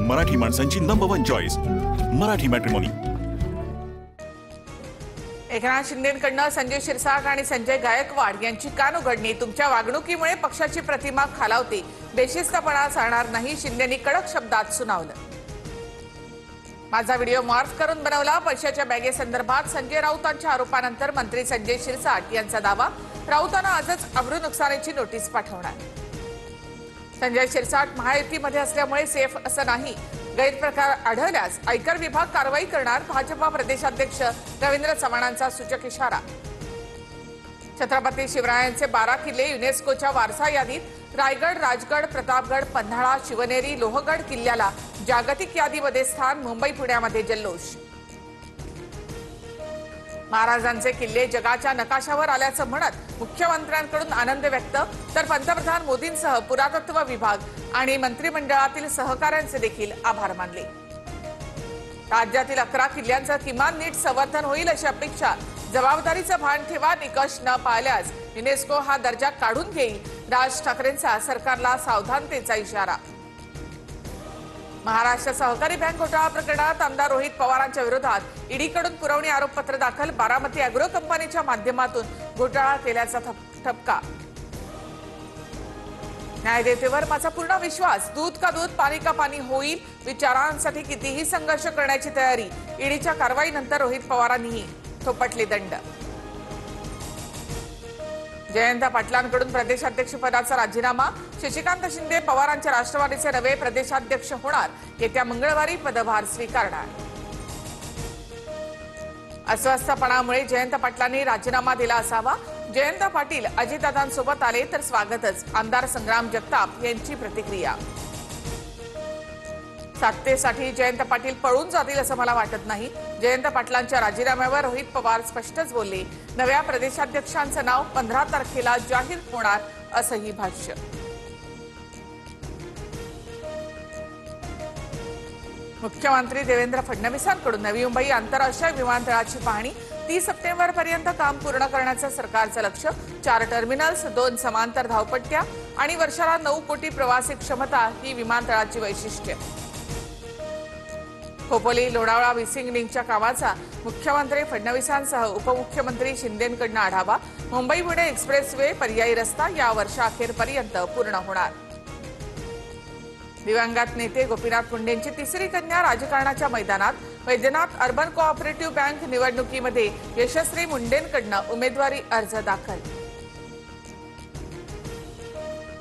मराठी माणसांची number 1 choice Marathi matrimony. Eknath शिंदेंकडून संजय शिरसाट आणि संजय गायकवाड यांची कान उघडणी। तुमच्या वागणुकीमुळे पक्षाची प्रतिमा खालावते, बेशिस्तपणा चालणार नाही, शिंदेंनी कडक शब्दात सुनावलं। माझा व्हिडिओ मॉर्फ करून बनवला। पैशाच्या बॅगेसंदर्भात संजय राऊतांच्या आरोपानंतर मंत्री संजय शिरसाट यांचा दावा। राऊतांना आजच अब्रू नुकसानीची नोटीस पाठवणार। संजय शिरसाट महायुतीमध्ये असल्यामुळे सेफ असं नाही, गैरप्रकार आढळल्यास आयकर विभाग कारवाई करणार। भाजपा प्रदेशाध्यक्ष रवींद्र चव्हाणांचा सूचक इशारा। छत्रपती शिवरायांचे 12 किल्ले युनेस्कोच्या वारसा यादीत। रायगड, राजगड, प्रतापगड, पन्हाळा, शिवनेरी, लोहगड किल्ल्याला जागतिक यादीमध्ये स्थान। मुंबई पुण्यामध्ये जल्लोष। महाराजांचे किल्ले जगाच्या नकाशावर आल्याचं म्हणत मुख्यमंत्र्यांकडून आनंद व्यक्त, तर पंतप्रधान मोदींसह पुरातत्व विभाग आणि मंत्रिमंडळातील सहकाऱ्यांचे देखील आभार मानले। राज्यातील 11 किल्ल्यांचं किमान नीट संवर्धन होईल अशी अपेक्षा। जबाबदारीचं भान ठेवा, निकष न पाळल्यास युनेस्को हा दर्जा काढून घेईल। राज ठाकरेंचा सरकारला सावधानतेचा इशारा। महाराष्ट्र सहकारी बँक घोटाळा प्रकरणात आमदार रोहित पवारांच्या विरोधात ईडीकडून पुरवणी आरोपपत्र दाखल। बारामती अॅग्रो कंपनीच्या माध्यमातून घोटाळा केल्याचा ठपका। न्यायदेवतेवर माझा पूर्ण विश्वास, दूध का दूध पाणी का पाणी होईल। विचारांसाठी कितीही संघर्ष करण्याची तयारी। ईडीच्या कारवाईनंतर रोहित पवारांनीही थोपटले दंड। जयंत पाटलांकडून प्रदेशाध्यक्षपदाचा राजीनामा। शशिकांत शिंदे पवारांच्या राष्ट्रवादीचे नवे प्रदेशाध्यक्ष होणार। येत्या मंगळवारी पदभार स्वीकारणार। अस्वस्थपणामुळे जयंत पाटलांनी राजीनामा दिला असावा। जयंत पाटील अजितदादांसोबत आले तर स्वागतच। आमदार संग्राम जगताप यांची प्रतिक्रिया। सत्तेसाठी जयंत पाटील पळून जातील असं मला वाटत नाही। जयंत पाटलांच्या राजीनाम्यावर रोहित पवार स्पष्टच बोलले। नव्या प्रदेशाध्यक्षांचं नाव 15 तारखेला जाहीर होणार असंही भाष्य। मुख्यमंत्री देवेंद्र फडणवीसांकडून नवी मुंबई आंतरराष्ट्रीय विमानतळाची पाहणी। 30 सप्टेंबरपर्यंत काम पूर्ण करण्याचं सरकारचं लक्ष्य। 4 टर्मिनल्स, 2 समांतर धावपट्ट्या आणि वर्षाला 9 कोटी प्रवासी क्षमता ही विमानतळाची वैशिष्ट्ये। खोपोली लोणावळा मिसिंग लिंकच्या कामाचा मुख्यमंत्री फडणवीसांसह उपमुख्यमंत्री शिंदेंकडून आढावा। मुंबई पुणे एक्सप्रेसवे पर्यायी रस्ता या वर्षाअखेरपर्यंत पूर्ण होणार। दिवंगत नेते गोपीनाथ मुंडेंची तिसरी कन्या राजकारणाच्या मैदानात। वैद्यनाथ अर्बन कोऑपरेटिव्ह बँक निवडणुकीमध्ये यशस्वी मुंडेंकडून उमेदवारी अर्ज दाखल।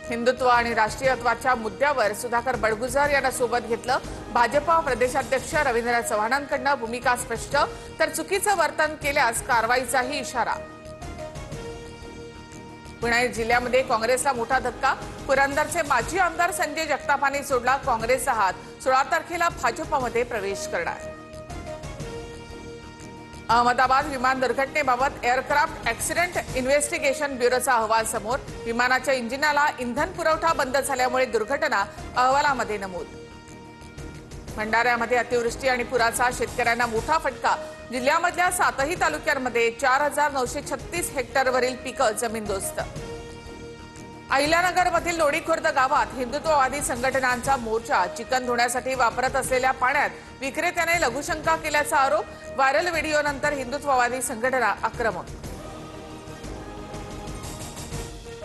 हिंदुत्व आणि राष्ट्रीयत्वाच्या मुद्द्यावर सुधाकर बडगुजर यांना सोबत घेतलं। भाजपा प्रदेशाध्यक्ष रवींद्र चव्हाणांकडून भूमिका स्पष्ट, तर चुकीचं वर्तन केल्यास कारवाईचाही इशारा। पुणे जिल्ह्यामध्ये काँग्रेसला मोठा धक्का। पुरंदरचे माजी आमदार संजय जगतापांनी सोडला काँग्रेसचा हात। 16 तारखेला भाजपमध्ये प्रवेश करणार। अहमदाबाद विमान दुर्घटनेबाबत एअरक्राफ्ट ॲक्सिडेंट इन्व्हेस्टिगेशन ब्युरोचा अहवाल समोर। विमानाच्या इंजिनाला इंधन पुरवठा बंद झाल्यामुळे दुर्घटना, अहवालामध्ये नमूद। भंडाऱ्यामध्ये अतिवृष्टी आणि पुराचा शेतकऱ्यांना मोठा फटका। जिल्ह्यामधल्या 7ही तालुक्यांमध्ये 4936 हेक्टरवरील पिकं जमीनदोस्त। अहिल्यानगरमधील लोणीखुर्द गावात हिंदुत्ववादी संघटनांचा मोर्चा। चिकन धुण्यासाठी वापरत असलेल्या पाण्यात विक्रेत्याने लघुशंका केल्याचा आरोप। व्हायरल व्हिडिओनंतर हिंदुत्ववादी संघटना आक्रमक।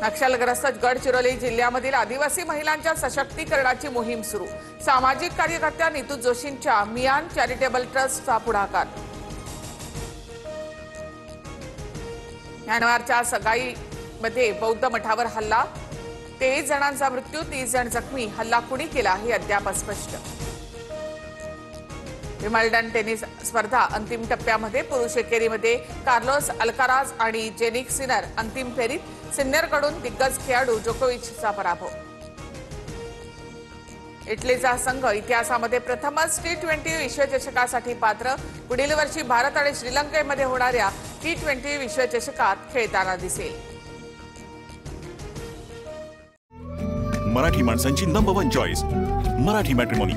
नक्षलग्रस्त गडचिरोली जिल्ह्यामधील आदिवासी महिलांच्या सशक्तीकरणाची मोहीम सुरू। सामाजिक कार्यकर्त्या नीतू जोशींच्या मियान चॅरिटेबल ट्रस्टचा पुढाकार। म्यानमारच्या सगाईमध्ये बौद्ध मठावर हल्ला। 23 जणांचा मृत्यू, 30 जण जखमी। हल्ला कुणी केला हे अद्याप अस्पष्ट। विम्बल्डन टेनिस स्पर्धा अंतिम टप्प्यामध्ये पुरुष एकेरीमध्ये कार्लोस अल्काराज आणि जेनिक सिनर अंतिम फेरीत। सिन्नरकडून दिग्गज खेळाडू जोकोविचचा पराभव। इटलीचा संघ इतिहासामध्ये प्रथमच T20 विश्वचषकासाठी पात्र। पुढील वर्षी भारत आणि श्रीलंकेमध्ये होणाऱ्या T20 विश्वचषकात खेळताना दिसेल। मराठी माणसांची नंबर 1 चॉईस मराठी मॅट्रिमोनी।